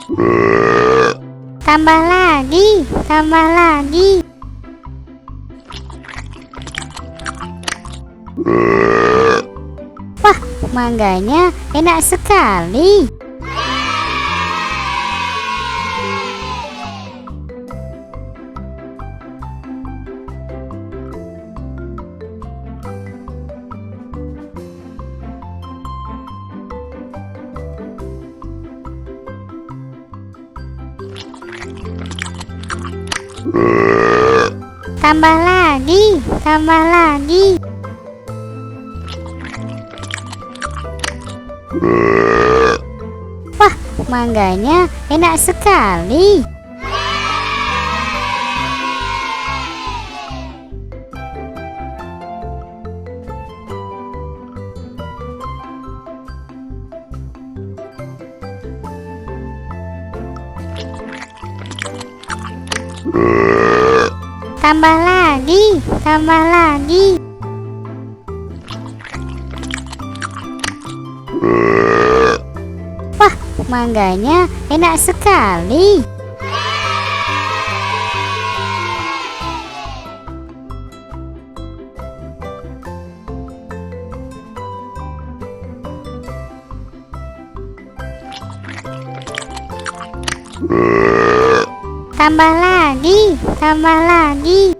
Tambah lagi, tambah lagi. Wah, mangganya enak sekali. Tambah lagi, tambah lagi. Wah, mangganya enak sekali. Tambah lagi, tambah lagi. Wah, mangganya enak sekali. Tambah lagi, tambah lagi.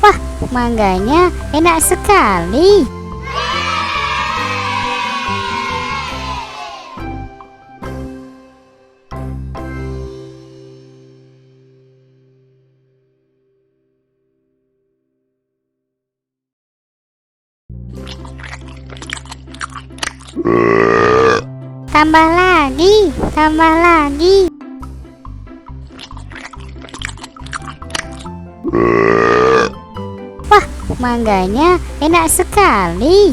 Wah, mangganya enak sekali. Tambah lagi, tambah lagi. Wah, mangganya enak sekali.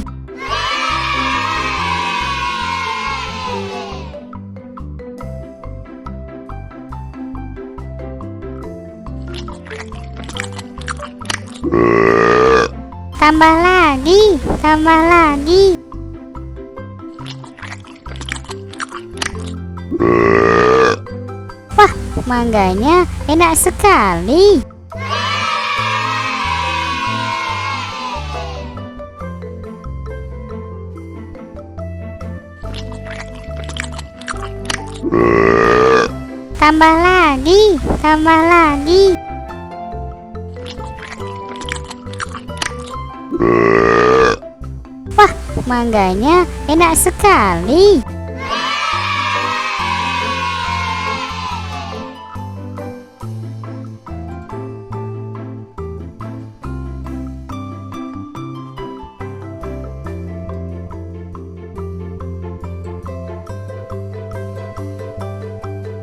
Tambah lagi, tambah lagi. Wah, mangganya enak sekali. Tambah lagi, tambah lagi. Wah, mangganya enak sekali.